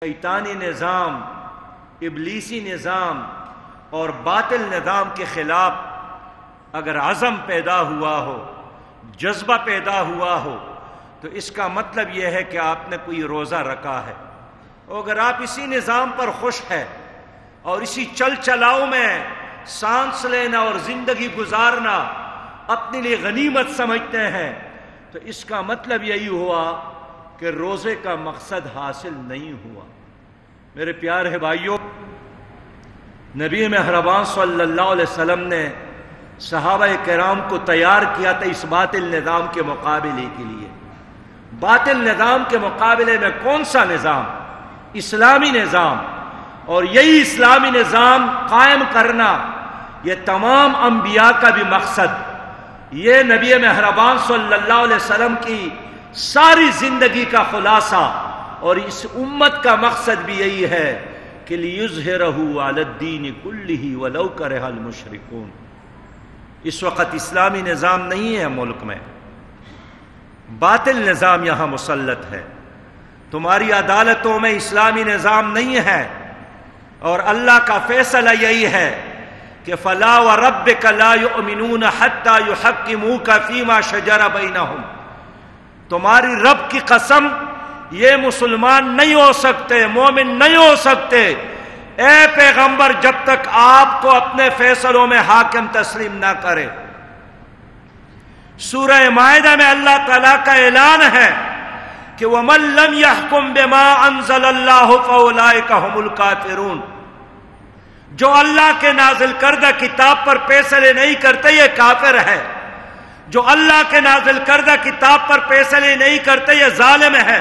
شیطانی نظام، ابلیسی نظام اور باطل نظام کے خلاف اگر عزم پیدا ہوا ہو، جذبہ پیدا ہوا ہو، تو اس کا مطلب یہ ہے کہ آپ نے کوئی روزہ رکھا ہے۔ اور اگر آپ اسی نظام پر خوش ہیں اور اسی چل چلاؤ میں سانس لینا اور زندگی گزارنا اپنے لیے غنیمت سمجھتے ہیں، تو اس کا مطلب یہی ہوا کہ روزے کا مقصد حاصل نہیں ہوا۔ میرے پیارے بھائیوں، نبی مہربان صلی اللہ علیہ وسلم نے صحابہ کرام کو تیار کیا تھا اس باطل نظام کے مقابلے کے لیے۔ باطل نظام کے مقابلے میں کون سا نظام؟ اسلامی نظام۔ اور یہی اسلامی نظام قائم کرنا یہ تمام انبیاء کا بھی مقصد، یہ نبی مہربان صلی اللہ علیہ وسلم کی ساری زندگی کا خلاصہ اور اس امت کا مقصد بھی یہی ہے کہ لِيُظْهِرَهُ عَلَى الدِّينِ كُلِّهِ وَلَوْ كَرِهَ الْمُشْرِكُونَ۔ اس وقت اسلامی نظام نہیں ہے ملک میں، باطل نظام یہاں مسلط ہے۔ تمہاری عدالتوں میں اسلامی نظام نہیں ہے، اور اللہ کا فیصلہ یہی ہے کہ فَلَا وَرَبِّكَ لَا يُؤْمِنُونَ حَتَّى يُحَكِّمُوكَ فِيمَا شَجَرَ بَيْنَهُمْ۔ تمہاری رب کی قسم، یہ مسلمان نہیں ہو سکتے، مومن نہیں ہو سکتے اے پیغمبر جب تک آپ کو اپنے فیصلوں میں حاکم تسلیم نہ کرے۔ سورہ مائدہ میں اللہ تعالیٰ کا اعلان ہے کہ وَمَن لَّمْ يَحْكُم بِمَا أَنزَلَ اللَّهُ فَأُولَٰئِكَ هُمُ الْكَافِرُونَ۔ جو اللہ کے نازل کردہ کتاب پر فیصلے نہیں کرتے یہ کافر ہے، جو اللہ کے نازل کردہ کتاب پر فیصلے نہیں کرتے یہ ظالم ہے،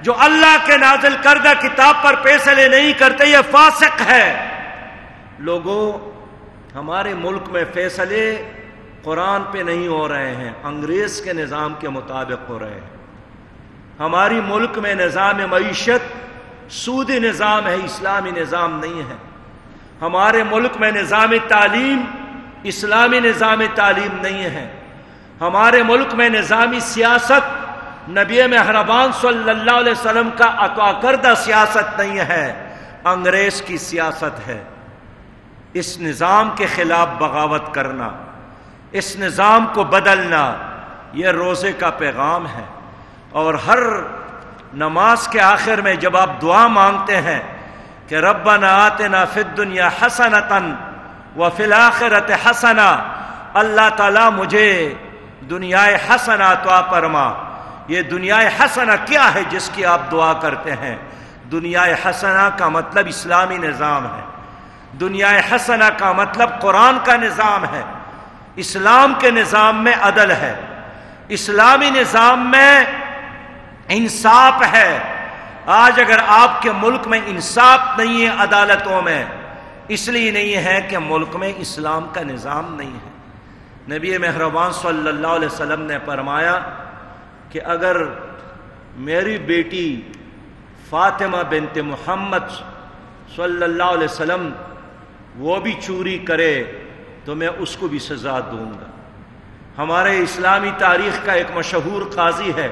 جو اللہ کے نازل کردہ کتاب پر فیصلے نہیں کرتے یہ فاسق ہے۔ لوگوں، ہمارے ملک میں فیصلے قرآن پہ نہیں ہو رہے ہیں، انگریز کے نظام کے مطابق ہو رہے ہیں۔ ہماری ملک میں نظام معیشت سودی نظام ہے، اسلامی نظام نہیں ہے۔ ہمارے ملک میں نظام تعلیم اسلامی نظام تعلیم نہیں ہے۔ ہمارے ملک میں نظامی سیاست نبی مہربان صلی اللہ علیہ وسلم کا عطا کردہ سیاست نہیں ہے، انگریز کی سیاست ہے۔ اس نظام کے خلاف بغاوت کرنا، اس نظام کو بدلنا، یہ روزے کا پیغام ہے۔ اور ہر نماز کے آخر میں جب آپ دعا مانگتے ہیں کہ ربنا آتنا فی الدنیا حسنۃ وفی الآخرۃ حسنہ، اللہ تعالیٰ مجھے دنیا حسنہ عطا فرما۔ یہ دنیا حسنہ کیا ہے جس کی آپ دعا کرتے ہیں؟ دنیا حسنہ کا مطلب اسلامی نظام ہے، دنیا حسنہ کا مطلب قرآن کا نظام ہے، اسلام کے نظام میں عدل ہے، اسلامی نظام میں انصاف ہے۔ آج اگر آپ کے ملک میں انصاف نہیں ہے عدالتوں میں، اس لیے نہیں ہے کہ ملک میں اسلام کا نظام نہیں ہے۔ نبی مہربان صلی اللہ علیہ وسلم نے فرمایا کہ اگر میری بیٹی فاطمہ بنت محمد صلی اللہ علیہ وسلم وہ بھی چوری کرے تو میں اس کو بھی سزا دوں گا۔ ہمارے اسلامی تاریخ کا ایک مشہور قاضی ہے،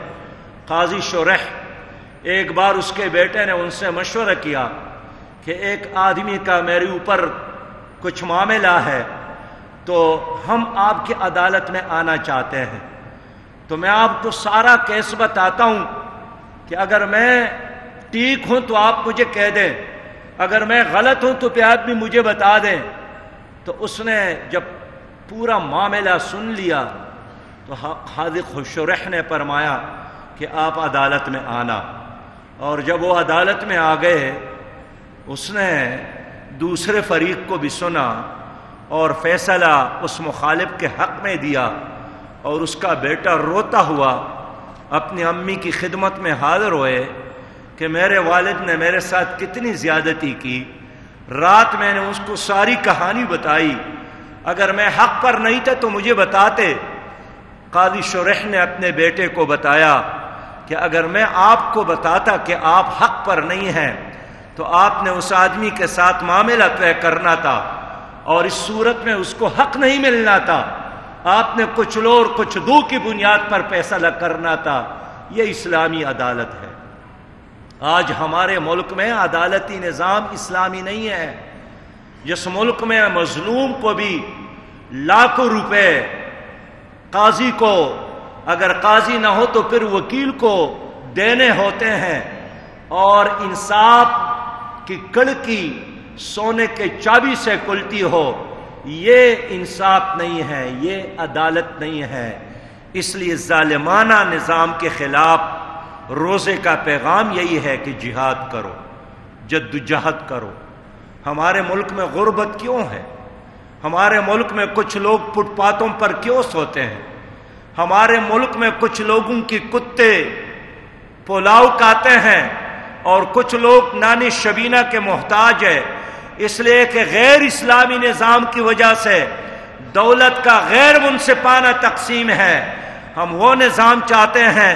قاضی شریح۔ ایک بار اس کے بیٹے نے ان سے مشورہ کیا کہ ایک آدمی کا میرے اوپر کچھ معاملہ ہے تو ہم آپ کی عدالت میں آنا چاہتے ہیں، تو میں آپ کو سارا کیس بتاتا ہوں کہ اگر میں ٹھیک ہوں تو آپ مجھے کہہ دیں، اگر میں غلط ہوں تو پھر آپ بھی مجھے بتا دیں۔ تو اس نے جب پورا معاملہ سن لیا تو قاضی شریح نے فرمایا کہ آپ عدالت میں آنا۔ اور جب وہ عدالت میں آ گئے، اس نے دوسرے فریق کو بھی سنا اور فیصلہ اس مخالف کے حق میں دیا، اور اس کا بیٹا روتا ہوا اپنی امی کی خدمت میں حاضر ہوئے کہ میرے والد نے میرے ساتھ کتنی زیادتی کی، رات میں نے اس کو ساری کہانی بتائی، اگر میں حق پر نہیں تھا تو مجھے بتاتے۔ قاضی شریح نے اپنے بیٹے کو بتایا کہ اگر میں آپ کو بتاتا کہ آپ حق پر نہیں ہیں تو آپ نے اس آدمی کے ساتھ معاملہ طے کرنا تھا، اور اس صورت میں اس کو حق نہیں ملنا تھا، آپ نے کچھ لو اور کچھ دو کی بنیاد پر فیصلہ کرنا تھا۔ یہ اسلامی عدالت ہے۔ آج ہمارے ملک میں عدالتی نظام اسلامی نہیں ہے. جس ملک میں مظلوم کو بھی لاکھوں روپے قاضی کو، اگر قاضی نہ ہو تو پھر وکیل کو دینے ہوتے ہیں، اور انصاف کی کڑکی سونے کے چابی سے کھلتی ہو، یہ انصاف نہیں ہے، یہ عدالت نہیں ہے. اس لیے ظالمانہ نظام کے خلاف روزے کا پیغام یہی ہے کہ جہاد کرو، جدوجہد کرو. ہمارے ملک میں غربت کیوں ہے؟ ہمارے ملک میں کچھ لوگ فٹ پاتھوں پر کیوں سوتے ہیں؟ ہمارے ملک میں کچھ لوگوں کی کتے پلاؤ کھاتے ہیں اور کچھ لوگ نانی شبینہ کے محتاج ہے، اس لیے کہ غیر اسلامی نظام کی وجہ سے دولت کا غیر منصفانہ تقسیم ہے. ہم وہ نظام چاہتے ہیں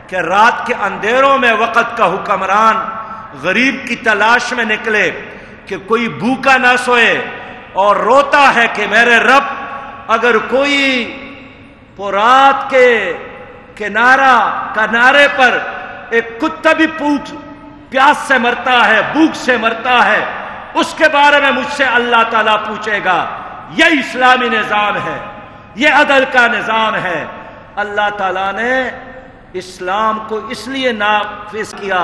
کہ رات کے اندھیروں میں وقت کا حکمران غریب کی تلاش میں نکلے کہ کوئی بھوکا نہ سوئے اور روتا ہے کہ میرے رب، اگر کوئی پورات کے کنارے پر ایک کتا بھی پیاس سے مرتا ہے، بھوک سے مرتا ہے، اس کے بارے میں مجھ سے اللہ تعالیٰ پوچھے گا. یہ اسلامی نظام ہے، یہ عدل کا نظام ہے. اللہ تعالیٰ نے اسلام کو اس لیے نافذ کیا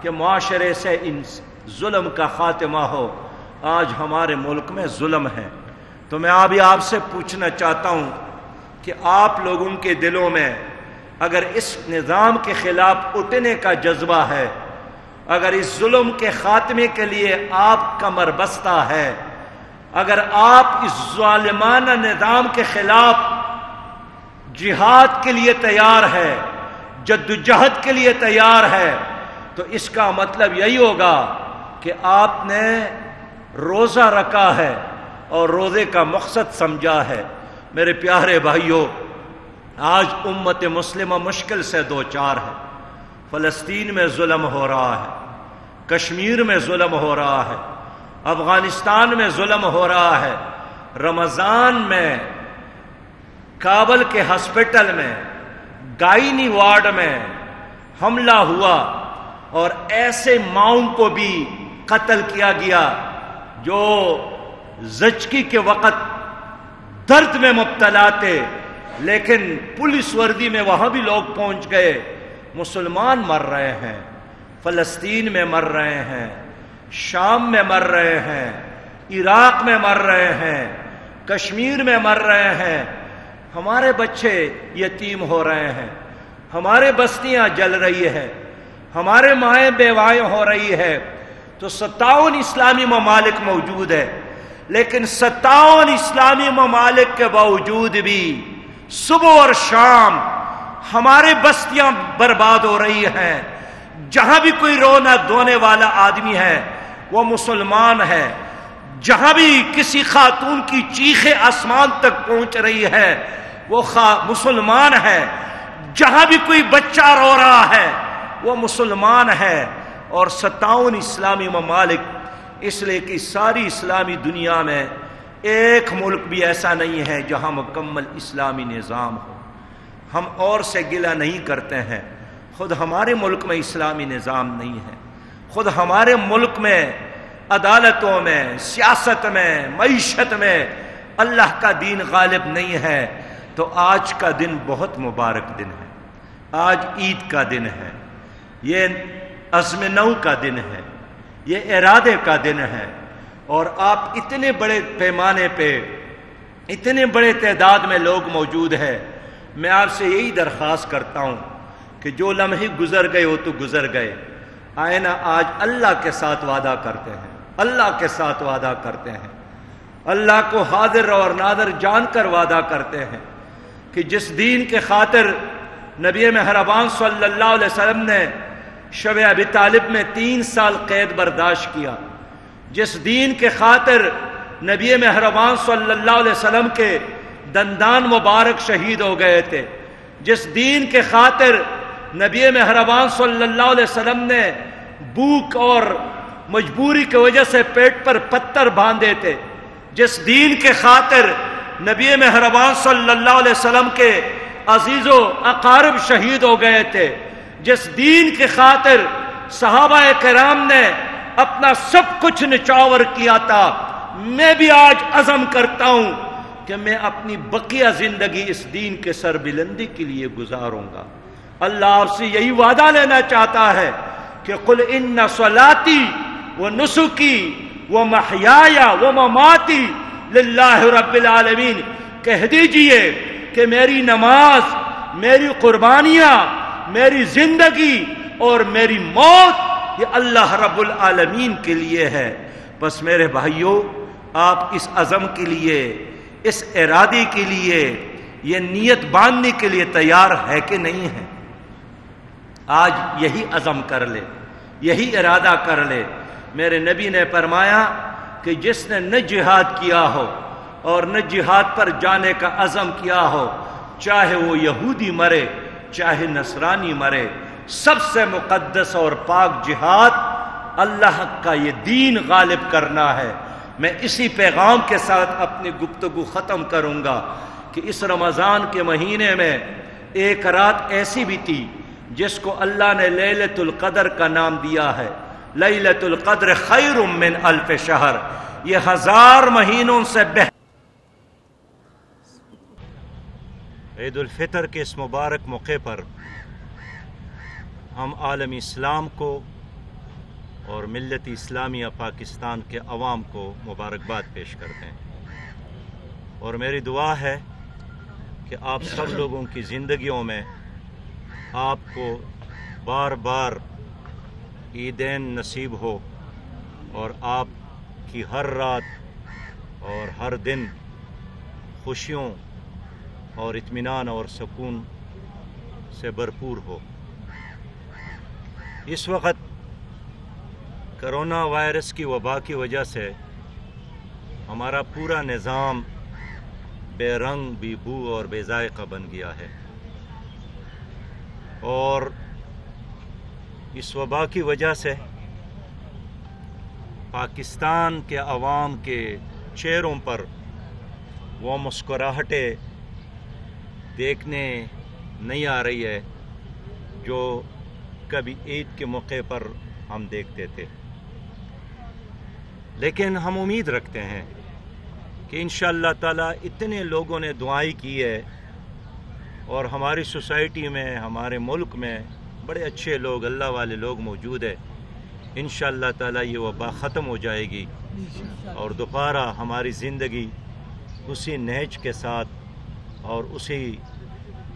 کہ معاشرے سے ان ظلم کا خاتمہ ہو. آج ہمارے ملک میں ظلم ہے، تو میں ابھی آپ سے پوچھنا چاہتا ہوں کہ آپ لوگوں کے دلوں میں اگر اس نظام کے خلاف اٹھنے کا جذبہ ہے، اگر اس ظلم کے خاتمے کے لیے آپ کمر بستہ ہے، اگر آپ اس ظالمانہ نظام کے خلاف جہاد کے لیے تیار ہے، جدوجہد کے لیے تیار ہے، تو اس کا مطلب یہی ہوگا کہ آپ نے روزہ رکھا ہے اور روزے کا مقصد سمجھا ہے. میرے پیارے بھائیوں، آج امت مسلمہ مشکل سے دوچار ہے. فلسطین میں ظلم ہو رہا ہے، کشمیر میں ظلم ہو رہا ہے، افغانستان میں ظلم ہو رہا ہے. رمضان میں کابل کے ہسپتال میں گائنی وارڈ میں حملہ ہوا اور ایسے ماؤں کو بھی قتل کیا گیا جو زچگی کے وقت درد میں مبتلا تھے، لیکن پولیس وردی میں وہاں بھی لوگ پہنچ گئے. مسلمان مر رہے ہیں، فلسطین میں مر رہے ہیں، شام میں مر رہے ہیں، عراق میں مر رہے ہیں، کشمیر میں مر رہے ہیں. ہمارے بچے یتیم ہو رہے ہیں، ہمارے بستیاں جل رہی ہے، ہمارے مائیں بیوائیں ہو رہی ہے. تو 57 اسلامی ممالک موجود ہے، لیکن 57 اسلامی ممالک کے باوجود بھی صبح اور شام ہمارے بستیاں برباد ہو رہی ہیں. جہاں بھی کوئی رونا دھونے والا آدمی ہے وہ مسلمان ہے، جہاں بھی کسی خاتون کی چیخیں آسمان تک پہنچ رہی ہے وہ مسلمان ہے، جہاں بھی کوئی بچہ رو رہا ہے وہ مسلمان ہے. اور 57 اسلامی ممالک، اس لیے کہ ساری اسلامی دنیا میں ایک ملک بھی ایسا نہیں ہے جہاں مکمل اسلامی نظام ہو. ہم اور سے گلہ نہیں کرتے ہیں، خود ہمارے ملک میں اسلامی نظام نہیں ہے، خود ہمارے ملک میں عدالتوں میں، سیاست میں، معیشت میں اللہ کا دین غالب نہیں ہے. تو آج کا دن بہت مبارک دن ہے، آج عید کا دن ہے، یہ عزم نو کا دن ہے، یہ ارادے کا دن ہے. اور آپ اتنے بڑے پیمانے پہ، اتنے بڑے تعداد میں لوگ موجود ہیں. میں آپ سے یہی درخواست کرتا ہوں کہ جو لمحے گزر گئے وہ تو گزر گئے. آئے نا آج اللہ کے ساتھ وعدہ کرتے ہیں، اللہ کے ساتھ وعدہ کرتے ہیں، اللہ کو حاضر اور ناظر جان کر وعدہ کرتے ہیں کہ جس دین کے خاطر نبی مہربان صلی اللہ علیہ وسلم نے شب ابی طالب میں 3 سال قید برداشت کیا، جس دین کے خاطر نبی مہربان صلی اللہ علیہ وسلم کے دندان مبارک شہید ہو گئے تھے، جس دین کے خاطر نبی مہربان صلی اللہ علیہ وسلم نے بھوک اور مجبوری کی وجہ سے پیٹ پر پتھر باندھے تھے، جس دین کے خاطر نبی مہربان صلی اللہ علیہ وسلم کے عزیز و اقارب شہید ہو گئے تھے، جس دین کے خاطر صحابہ کرام نے اپنا سب کچھ نچاور کیا تھا، میں بھی آج عزم کرتا ہوں کہ میں اپنی بقیہ زندگی اس دین کے سربلندی کے لیے گزاروں گا۔ اللہ آپ سے یہی وعدہ لینا چاہتا ہے کہ قل ان صلاتی و نسکی و محیایا و مماتی للہ رب العالمین، کہہ دیجئے کہ میری نماز، میری قربانیاں، میری زندگی اور میری موت یہ اللہ رب العالمین کے لیے ہے۔ بس میرے بھائیوں، آپ اس عزم کے لیے، اس ارادے کے لیے، یہ نیت باندھنے کے لیے تیار ہے کہ نہیں ہے؟ آج یہی عزم کر لے، یہی ارادہ کر لے۔ میرے نبی نے فرمایا کہ جس نے نہ جہاد کیا ہو اور نہ جہاد پر جانے کا عزم کیا ہو، چاہے وہ یہودی مرے چاہے نصرانی مرے، سب سے مقدس اور پاک جہاد اللہ کا یہ دین غالب کرنا ہے۔ میں اسی پیغام کے ساتھ اپنی گفتگو ختم کروں گا کہ اس رمضان کے مہینے میں ایک رات ایسی بھی تھی جس کو اللہ نے لیلۃ القدر کا نام دیا ہے۔ لیلۃ القدر خیر من الف شہر، یہ 1000 مہینوں سے بہتر۔ عید الفطر کے اس مبارک موقع پر ہم عالم اسلام کو اور ملت اسلامیہ پاکستان کے عوام کو مبارکباد پیش کرتے ہیں، اور میری دعا ہے کہ آپ سب لوگوں کی زندگیوں میں آپ کو بار بار عیدین نصیب ہو، اور آپ کی ہر رات اور ہر دن خوشیوں اور اطمینان اور سکون سے بھرپور ہو۔ اس وقت کرونا وائرس کی وبا کی وجہ سے ہمارا پورا نظام بے رنگ، بے بو اور بے ذائقہ بن گیا ہے، اور اس وبا کی وجہ سے پاکستان کے عوام کے چہروں پر وہ مسکراہٹیں دیکھنے نہیں آ رہی ہے جو کبھی عید کے موقع پر ہم دیکھتے تھے۔ لیکن ہم امید رکھتے ہیں کہ انشاءاللہ تعالیٰ اتنے لوگوں نے دعائیں کی ہے، اور ہماری سوسائٹی میں، ہمارے ملک میں بڑے اچھے لوگ، اللہ والے لوگ موجود ہیں، انشاءاللہ تعالیٰ یہ وبا ختم ہو جائے گی، اور دوبارہ ہماری زندگی اسی نہج کے ساتھ اور اسی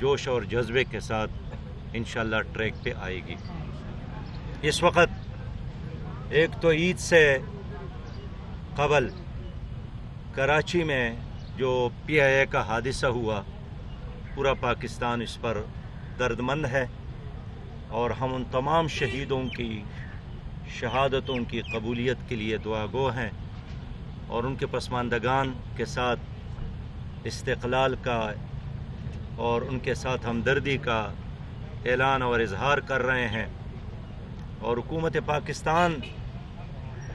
جوش اور جذبے کے ساتھ انشاءاللہ ٹریک پہ آئے گی۔ اس وقت ایک تو عید سے قبل کراچی میں جو PIA کا حادثہ ہوا، پورا پاکستان اس پر درد مند ہے، اور ہم ان تمام شہیدوں کی شہادتوں کی قبولیت کے لیے دعا گو ہیں، اور ان کے پسماندگان کے ساتھ استقلال کا اور ان کے ساتھ ہمدردی کا اعلان اور اظہار کر رہے ہیں۔ اور حکومت پاکستان،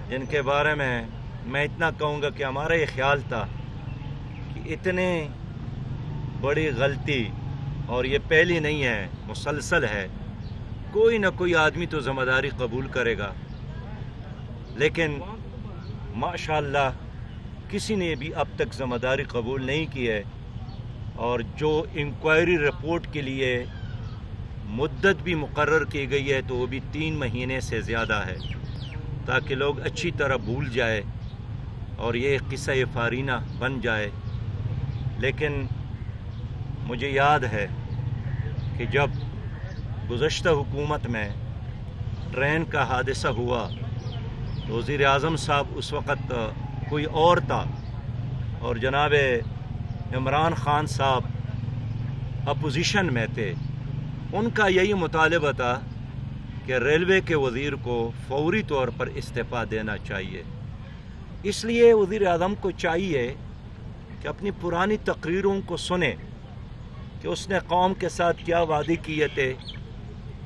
جن کے بارے میں اتنا کہوں گا کہ ہمارا یہ خیال تھا کہ اتنے بڑی غلطی، اور یہ پہلی نہیں ہے، مسلسل ہے، کوئی نہ کوئی آدمی تو ذمہ داری قبول کرے گا، لیکن ماشاءاللہ کسی نے بھی اب تک ذمہ داری قبول نہیں کی ہے، اور جو انکوائری رپورٹ کے لیے مدت بھی مقرر کی گئی ہے تو وہ بھی 3 مہینے سے زیادہ ہے، تاکہ لوگ اچھی طرح بھول جائے اور یہ قصہ فارینہ بن جائے۔ لیکن مجھے یاد ہے کہ جب گزشتہ حکومت میں ٹرین کا حادثہ ہوا تو وزیر اعظم صاحب اس وقت کوئی اور تھا، اور جناب عمران خان صاحب اپوزیشن میں تھے۔ ان کا یہی مطالبہ تھا کہ ریلوے کے وزیر کو فوری طور پر استعفیٰ دینا چاہیے۔ اس لیے وزیر اعظم کو چاہیے کہ اپنی پرانی تقریروں کو سنے کہ اس نے قوم کے ساتھ کیا وعدے کیے تھے،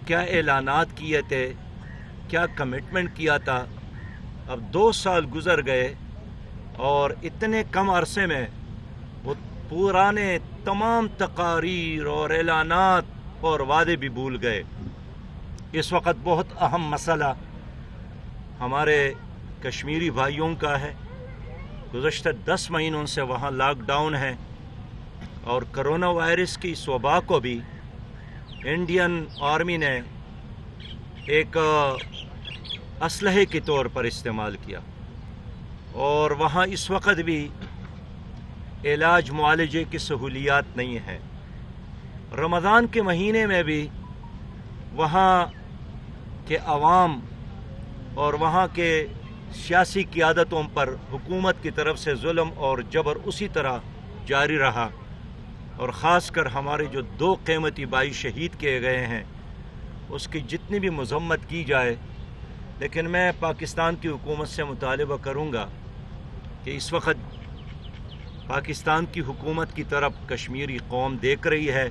کیا اعلانات کیے تھے، کیا کمٹمنٹ کیا تھا۔ اب 2 سال گزر گئے اور اتنے کم عرصے میں وہ پرانے تمام تقاریر اور اعلانات اور وعدے بھی بھول گئے۔ اس وقت بہت اہم مسئلہ ہمارے کشمیری بھائیوں کا ہے۔ گزشتہ 10 مہینوں سے وہاں لاک ڈاؤن ہے اور کرونا وائرس کی اس وبا کو بھی انڈین آرمی نے ایک اسلحے کے طور پر استعمال کیا، اور وہاں اس وقت بھی علاج معالجے کی سہولیات نہیں ہے۔ رمضان کے مہینے میں بھی وہاں کے عوام اور وہاں کے سیاسی قیادتوں پر حکومت کی طرف سے ظلم اور جبر اسی طرح جاری رہا، اور خاص کر ہمارے جو 2 قیمتی بھائی شہید کیے گئے ہیں اس کی جتنی بھی مذمت کی جائے، لیکن میں پاکستان کی حکومت سے مطالبہ کروں گا کہ اس وقت پاکستان کی حکومت کی طرف کشمیری قوم دیکھ رہی ہے،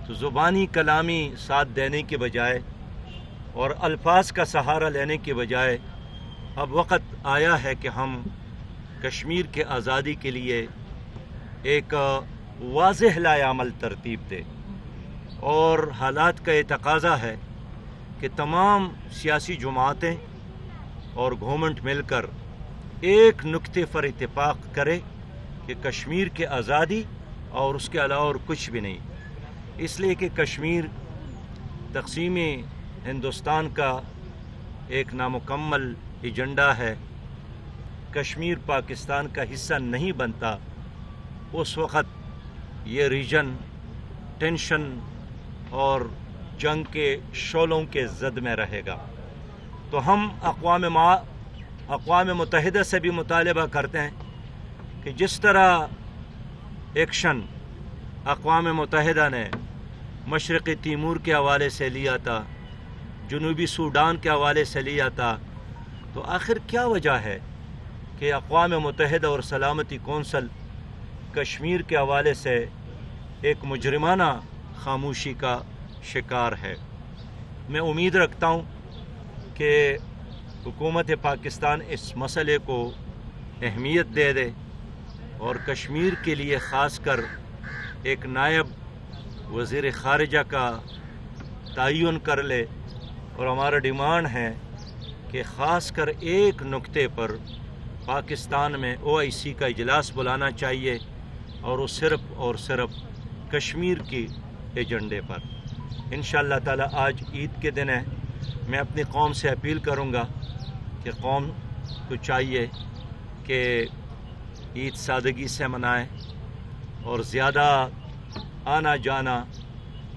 تو زبانی کلامی ساتھ دینے کے بجائے اور الفاظ کا سہارا لینے کے بجائے اب وقت آیا ہے کہ ہم کشمیر کے آزادی کے لیے ایک واضح لائحہ عمل ترتیب دے، اور حالات کا یہ تقاضا ہے کہ تمام سیاسی جماعتیں اور گورنمنٹ مل کر ایک نقطے پر اتفاق کرے کہ کشمیر کی آزادی اور اس کے علاوہ اور کچھ بھی نہیں، اس لیے کہ کشمیر تقسیم ہندوستان کا ایک نامکمل ایجنڈا ہے۔ کشمیر پاکستان کا حصہ نہیں بنتا اس وقت یہ ریجن ٹینشن اور جنگ کے شعلوں کے زد میں رہے گا۔ تو ہم اقوام متحدہ سے بھی مطالبہ کرتے ہیں کہ جس طرح ایکشن اقوام متحدہ نے مشرقی تیمور کے حوالے سے لیا تھا، جنوبی سوڈان کے حوالے سے لیا تھا، تو آخر کیا وجہ ہے کہ اقوام متحدہ اور سلامتی کونسل کشمیر کے حوالے سے ایک مجرمانہ خاموشی کا شکار ہے؟ میں امید رکھتا ہوں کہ حکومت پاکستان اس مسئلے کو اہمیت دے دے اور کشمیر کے لیے خاص کر ایک نائب وزیر خارجہ کا تعین کر لے، اور ہمارا ڈیمانڈ ہے کہ خاص کر ایک نقطے پر پاکستان میں OIC کا اجلاس بلانا چاہیے، اور وہ صرف اور صرف کشمیر کی ایجنڈے پر۔ انشاءاللہ تعالی آج عید کے دن ہے، میں اپنی قوم سے اپیل کروں گا کہ قوم کو چاہیے کہ عید سادگی سے منائیں، اور زیادہ آنا جانا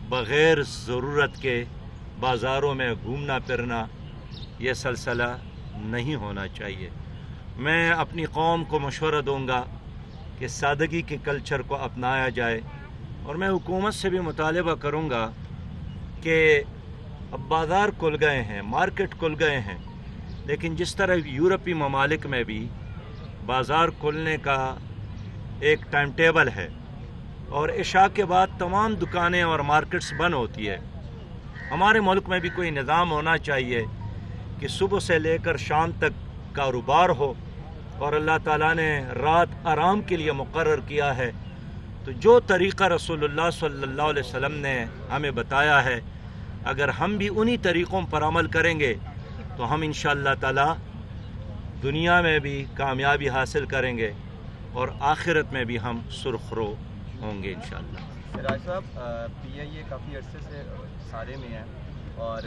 بغیر ضرورت کے بازاروں میں گھومنا پھرنا یہ سلسلہ نہیں ہونا چاہیے۔ میں اپنی قوم کو مشورہ دوں گا کہ سادگی کے کلچر کو اپنایا جائے، اور میں حکومت سے بھی مطالبہ کروں گا کہ اب بازار کھل گئے ہیں، مارکیٹ کھل گئے ہیں، لیکن جس طرح یورپی ممالک میں بھی بازار کھلنے کا ایک ٹائم ٹیبل ہے، اور عشاء کے بعد تمام دکانیں اور مارکیٹس بند ہوتی ہے، ہمارے ملک میں بھی کوئی نظام ہونا چاہیے کہ صبح سے لے کر شام تک کاروبار ہو، اور اللہ تعالیٰ نے رات آرام کے لیے مقرر کیا ہے، تو جو طریقہ رسول اللہ صلی اللہ علیہ وسلم نے ہمیں بتایا ہے، اگر ہم بھی انہی طریقوں پر عمل کریں گے تو ہم انشاءاللہ تعالیٰ دنیا میں بھی کامیابی حاصل کریں گے، اور آخرت میں بھی ہم سرخرو ہوں گے انشاءاللہ۔ سراج صاحب، PIA کافی عرصے سے سارے میں ہے، اور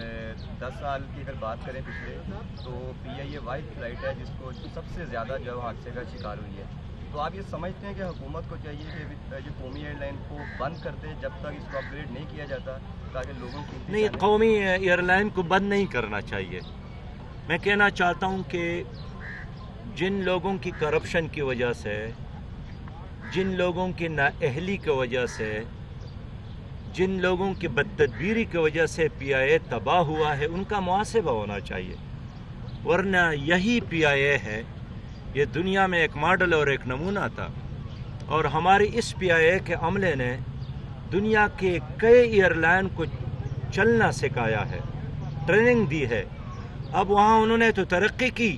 10 سال کی اگر بات کریں پچھلے، تو PIA واحد فلائٹ ہے جس کو سب سے زیادہ جو حادثے کا شکار ہوئی ہے۔ تو آپ یہ سمجھتے ہیں کہ حکومت کو چاہیے کہ جو قومی ایئر لائن کو بند کر دے جب تک اس کو اپ گریڈ نہیں کیا جاتا، تاکہ لوگوں کی نہیں، قومی ایئر لائن کو بند نہیں کرنا چاہیے۔ میں کہنا چاہتا ہوں کہ جن لوگوں کی کرپشن کی وجہ سے، جن لوگوں کی نااہلی کی وجہ سے، جن لوگوں کی بدتدبیری کی وجہ سے PIA تباہ ہوا ہے، ان کا محاسبہ ہونا چاہیے، ورنہ یہی PIA ہے، یہ دنیا میں ایک ماڈل اور ایک نمونہ تھا، اور ہماری اس PIA کے عملے نے دنیا کے کئی ایئر لائن کو چلنا سکھایا ہے، ٹریننگ دی ہے۔ اب وہاں انہوں نے تو ترقی کی،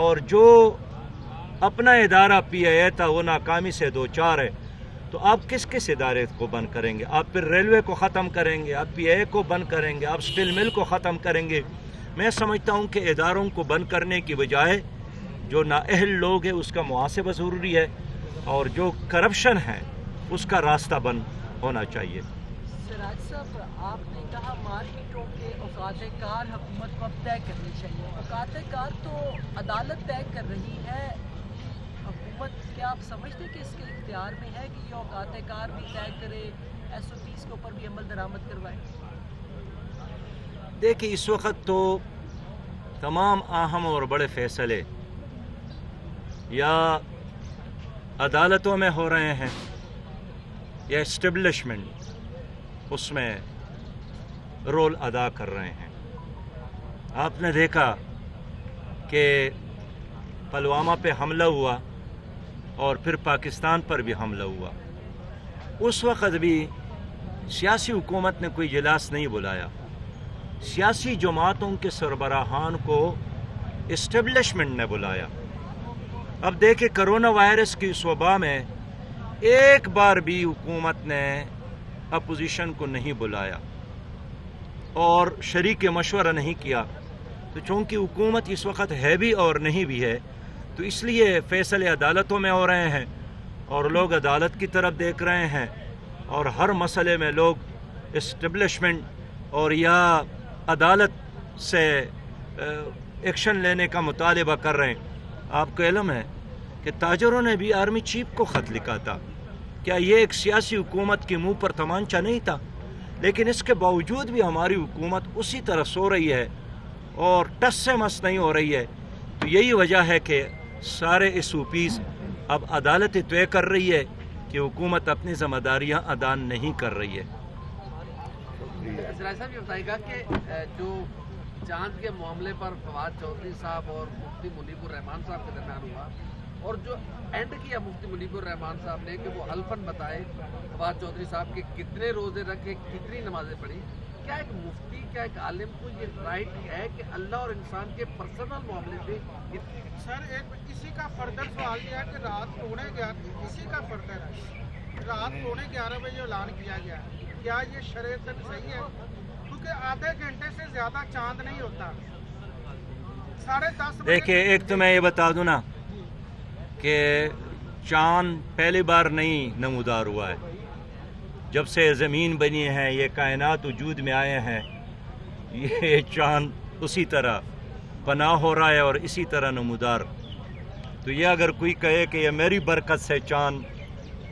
اور جو اپنا ادارہ PIA تھا وہ ناکامی سے دوچار ہے۔ تو آپ کس کس ادارے کو بند کریں گے؟ آپ پھر ریلوے کو ختم کریں گے، آپ پی اے کو بند کریں گے، آپ اسٹیل مل کو ختم کریں گے۔ میں سمجھتا ہوں کہ اداروں کو بند کرنے کی بجائے جو نااہل لوگ ہیں اس کا محاسبہ ضروری ہے، اور جو کرپشن ہے اس کا راستہ بند ہونا چاہیے۔ سراج صاحب، آپ نے کہا مارکیٹوں کے اوقات کار حکومت کو اب طے کرنی چاہیے۔ اوقات کار تو عدالت طے کر رہی ہے، حکومت کیا آپ سمجھتے کہ اس کے اختیار میں ہے کہ یہ اوقات کار بھی طے کرے، ایس او پیز کے اوپر بھی عمل درآمد کروائے؟ دیکھیں، اس وقت تو تمام اہم اور بڑے فیصلے یا عدالتوں میں ہو رہے ہیں یا اسٹیبلشمنٹ اس میں رول ادا کر رہے ہیں۔ آپ نے دیکھا کہ پلوامہ پہ حملہ ہوا اور پھر پاکستان پر بھی حملہ ہوا، اس وقت بھی سیاسی حکومت نے کوئی اجلاس نہیں بلایا، سیاسی جماعتوں کے سربراہان کو اسٹیبلشمنٹ نے بلایا۔ اب دیکھیں، کرونا وائرس کی اس وبا میں ایک بار بھی حکومت نے اپوزیشن کو نہیں بلایا اور شریک مشورہ نہیں کیا، تو چونکہ حکومت اس وقت ہے بھی اور نہیں بھی ہے، تو اس لیے فیصلے عدالتوں میں ہو رہے ہیں اور لوگ عدالت کی طرف دیکھ رہے ہیں، اور ہر مسئلے میں لوگ اسٹیبلشمنٹ اور یا عدالت سے ایکشن لینے کا مطالبہ کر رہے ہیں۔ آپ کو علم ہے کہ تاجروں نے بھی آرمی چیف کو خط لکھا تھا۔ کیا یہ ایک سیاسی حکومت کے منہ پر تمانچہ نہیں تھا؟ لیکن اس کے باوجود بھی ہماری حکومت اسی طرح سو رہی ہے اور ٹس سے مس نہیں ہو رہی ہے۔ تو یہی وجہ ہے کہ سارے ایس او پیز اب عدالت طے کر رہی ہے کہ حکومت اپنی ذمہ داریاں ادا نہیں کر رہی ہے۔ سراج صاحب، یہ بتائے گا کہ جو چاند کے معاملے پر فواد چودھری صاحب اور مفتی منیب الرحمان صاحب کے درمیان ہوا، اور جو اینڈ کیا مفتی منیب الرحمان صاحب نے کہ وہ حلفاً بتائے فواد چودھری صاحب کے کتنے روزے رکھے، کتنی نمازیں پڑھی، کیا ایک مفتی، کیا ایک عالم کو یہ رائٹ ہے کہ اللہ اور انسان کے پرسنل معاملے پہ؟ سر، ایک اسی کا فردر سوال یہ ہے کہ رات 11:11 بجے اعلان کیا گیا، کیا یہ شریعتاً صحیح ہے؟ کیونکہ آدھے گھنٹے سے زیادہ چاند نہیں ہوتا، 10:30 بجے۔ دیکھیں، ایک تو میں یہ بتا دوں نا کہ چاند پہلی بار نہیں نمودار ہوا ہے، جب سے زمین بنی ہے، یہ کائنات وجود میں آئے ہیں، یہ چاند اسی طرح پناہ ہو رہا ہے اور اسی طرح نمودار۔ تو یہ اگر کوئی کہے کہ یہ میری برکت سے چاند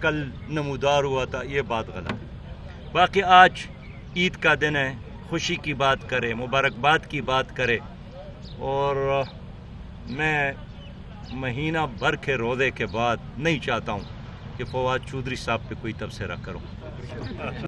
کل نمودار ہوا تھا، یہ بات غلط ہے۔ باقی آج عید کا دن ہے، خوشی کی بات کرے، مبارکباد کی بات کرے، اور میں مہینہ بھر کے روزے کے بعد نہیں چاہتا ہوں کہ فواد چودھری صاحب پہ کوئی تبصرہ کروں۔